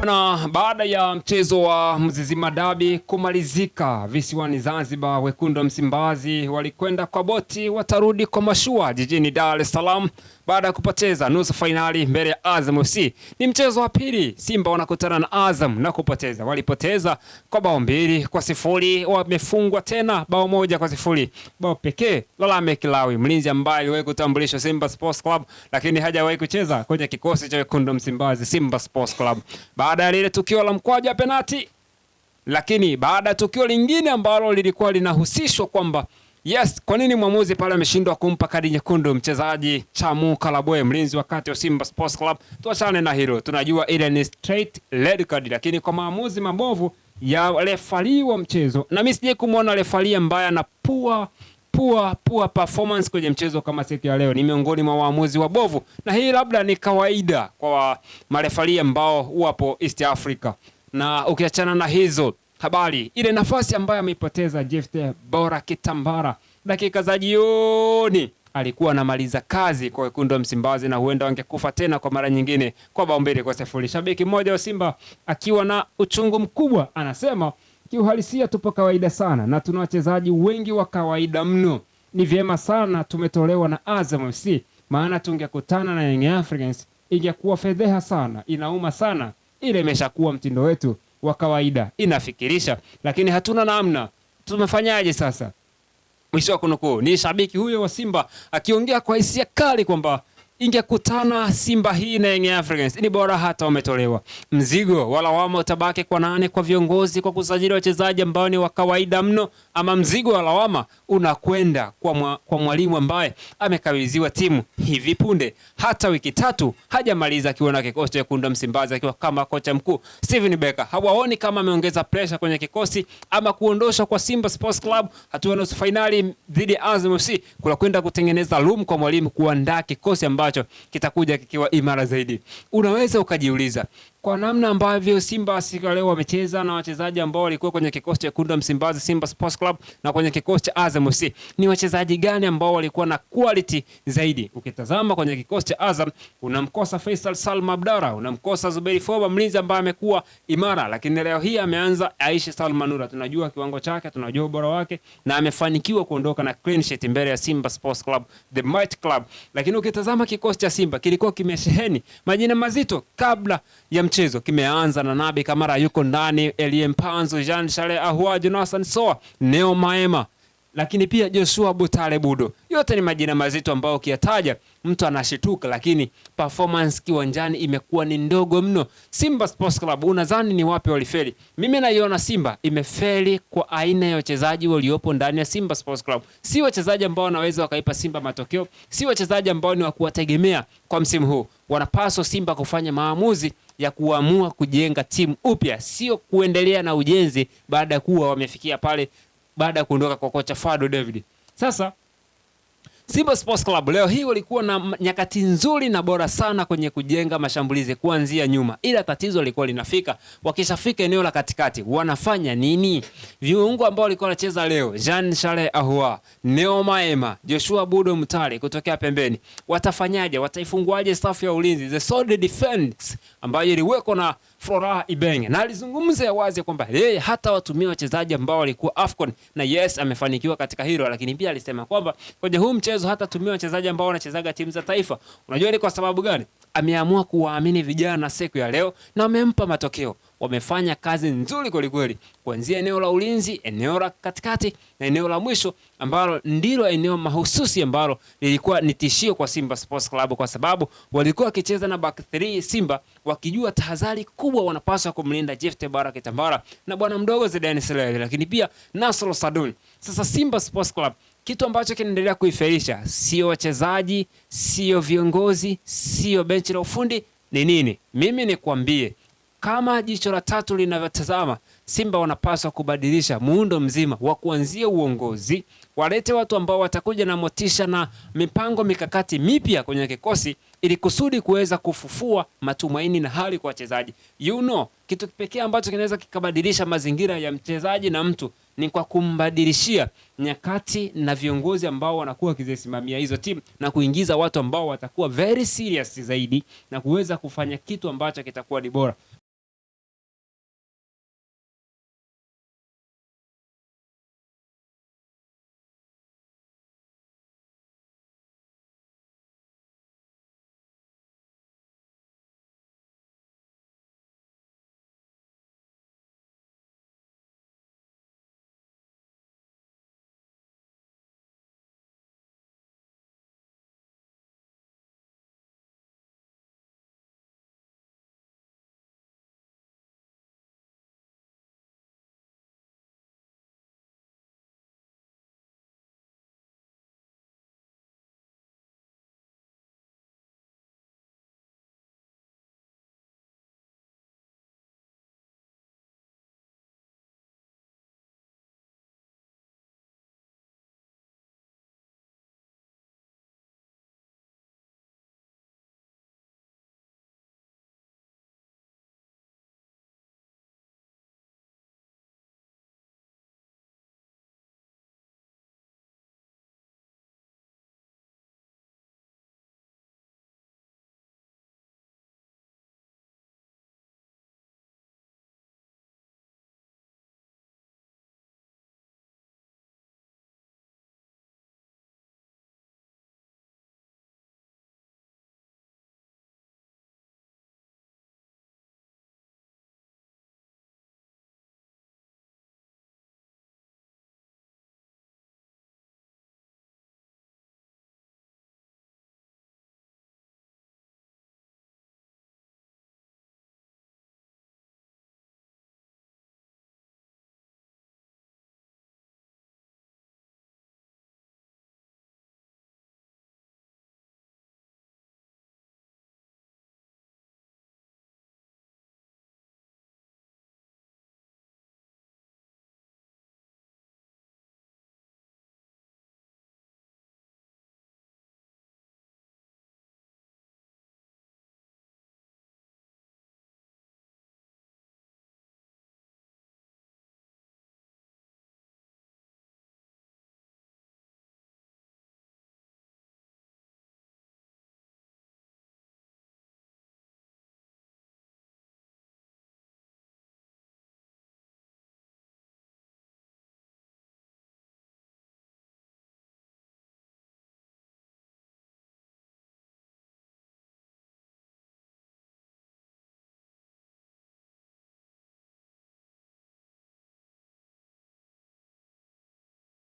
Na baada ya mchezo wa Mzizima Dabi kumalizika visiwani Zanzibar, wekundu wa Msimbazi walikwenda kwa boti, watarudi kwa mashua jijini Dar es Salaam baada ya kupoteza nusu fainali mbele ya Azam FC. Ni mchezo wa pili Simba wanakutana na Azam na kupoteza. Walipoteza kwa bao 2-0, wamefungwa tena bao 1-0. Bao pekee Lalame Kilawi, mlinzi ambaye aliwahi kutambulishwa Simba Sports Club lakini hajawahi kucheza kwenye kikosi cha wekundu wa Msimbazi Simba Sports Club. Baada ya lile tukio la mkwaju wa penalti, lakini baada ya tukio lingine ambalo lilikuwa linahusishwa kwamba yes, kwa nini mwamuzi pale ameshindwa kumpa kadi nyekundu mchezaji Chamu Kalabwe, mlinzi wakati wa Simba Sports Club? Tuachane na hilo, tunajua ile ni straight red card, lakini kwa maamuzi mabovu ya refari wa mchezo, na mimi sije kumuona refari ambaye ana poor performance kwenye mchezo kama siku ya leo, ni miongoni mwa waamuzi wabovu, na hii labda ni kawaida kwa marefari ambao wapo East Africa. Na ukiachana na hizo habari, ile nafasi ambayo ameipoteza Jefte Bora Kitambara dakika za jioni, alikuwa anamaliza kazi kwa wekundu wa Msimbazi na huenda wangekufa tena kwa mara nyingine kwa bao 2-0. Shabiki mmoja wa Simba akiwa na uchungu mkubwa anasema, kiuhalisia tupo kawaida sana na tuna wachezaji wengi wa kawaida mno. Ni vyema sana tumetolewa na Azam FC, maana tungekutana na Young Africans ingekuwa fedheha sana. Inauma sana, ile imeshakuwa mtindo wetu wa kawaida. Inafikirisha, lakini hatuna namna. Tumefanyaje sasa? Mwisho wa kunukuu. Ni shabiki huyo wa Simba akiongea kwa hisia kali kwamba ingekutana Simba hii na Young Africans, ni bora hata wametolewa. Mzigo wala lawama utabaki kwa nani? Kwa viongozi kwa kusajili wachezaji ambao ni wa kawaida mno, ama mzigo wa lawama unakwenda kwa mwalimu ambaye amekabidhiwa timu hivi punde, hata wiki 3 hajamaliza akiwa na kikosi cha wekundu wa Msimbazi akiwa kama kocha mkuu Steven Becker. Hawaoni kama ameongeza pressure kwenye kikosi ama kuondosha kwa Simba Sports Club hatua nusu finali dhidi ya Azam FC, kula kwenda kutengeneza room kwa mwalimu kuandaa kikosi ambacho kitakuja kikiwa imara zaidi. Unaweza ukajiuliza kwa namna ambavyo Simba siku leo wamecheza na wachezaji ambao walikuwa kwenye kikosi cha wekundu wa Msimbazi Simba Sports Club na kwenye kikosi cha Azam FC, ni wachezaji gani ambao walikuwa na quality zaidi? Ukitazama kwenye kikosi cha Azam unamkosa Faisal Salma Abdara, unamkosa Zuberi Foba, mlinzi ambaye amekuwa imara, lakini leo hii ameanza Aisha Salma Nura. Tunajua kiwango chake, tunajua ubora wake, na amefanikiwa kuondoka na clean sheet mbele ya Simba Sports Club, the might club. Lakini ukitazama kikosi cha Simba kilikuwa kimesheheni majina mazito kabla ya mchezo. Kimeanza na Nabi Kamara yuko ndani, Elie Mpanzu, Jean Charles Ahoua, Jonathan Soa, Neo Maema, lakini pia Joshua Butale Budo. Yote ni majina mazito ambao ukiyataja mtu anashituka, lakini performance kiwanjani imekuwa ni ndogo mno. Simba Sports Club, unadhani ni wapi walifeli? Mimi naiona Simba imefeli kwa aina ya wachezaji waliopo ndani ya Simba Sports Club. Si wachezaji ambao wanaweza wakaipa Simba matokeo, si wachezaji ambao ni wa kuwategemea kwa msimu huu. Wanapaswa Simba kufanya maamuzi ya kuamua kujenga timu upya, sio kuendelea na ujenzi baada ya kuwa wamefikia pale baada ya kuondoka kwa kocha Fado David. Sasa Simba Sports Club leo hii walikuwa na nyakati nzuri na bora sana kwenye kujenga mashambulizi kuanzia nyuma, ila tatizo lilikuwa linafika wakishafika eneo la katikati. Wanafanya nini? Viungo ambao walikuwa wanacheza leo, Jean Charles Ahoua, Neo Maema, Joshua Budo Mutale kutokea pembeni, watafanyaje? Wataifunguaje safu ya ulinzi, the solid defense ambayo iliweko na Flora Ibenge? Na alizungumza wazi kwamba yeye hata watumia wachezaji ambao walikuwa Afcon, na yes amefanikiwa katika hilo, lakini pia alisema kwamba kwenye huu mchezo hata tumia wachezaji ambao wanachezaga timu za taifa. Unajua ni kwa sababu gani? Ameamua kuwaamini vijana siku ya leo na amempa matokeo. Wamefanya kazi nzuri kweli kweli, kuanzia eneo la ulinzi, eneo la katikati na eneo la mwisho ambalo ndilo eneo mahususi ambalo lilikuwa ni tishio kwa Simba Sports Club, kwa sababu walikuwa wakicheza na back 3 Simba wakijua tahadhari kubwa wanapaswa kumlinda Jefte Bora Kitambara na bwana mdogo Zidane Selele, lakini pia Nasro Sadoun. Sasa Simba Sports Club kitu ambacho kinaendelea kuifelisha sio wachezaji, sio viongozi, sio benchi la ufundi, ni nini? Mimi nikwambie, kama jicho la tatu linavyotazama, Simba wanapaswa kubadilisha muundo mzima wa kuanzia uongozi, walete watu ambao watakuja na motisha na mipango mikakati mipya kwenye kikosi ili kusudi kuweza kufufua matumaini na hali kwa wachezaji. Kitu pekee ambacho kinaweza kikabadilisha mazingira ya mchezaji na mtu ni kwa kumbadilishia nyakati na viongozi ambao wanakuwa kizisimamia hizo timu na kuingiza watu ambao watakuwa very serious zaidi na kuweza kufanya kitu ambacho kitakuwa ni bora.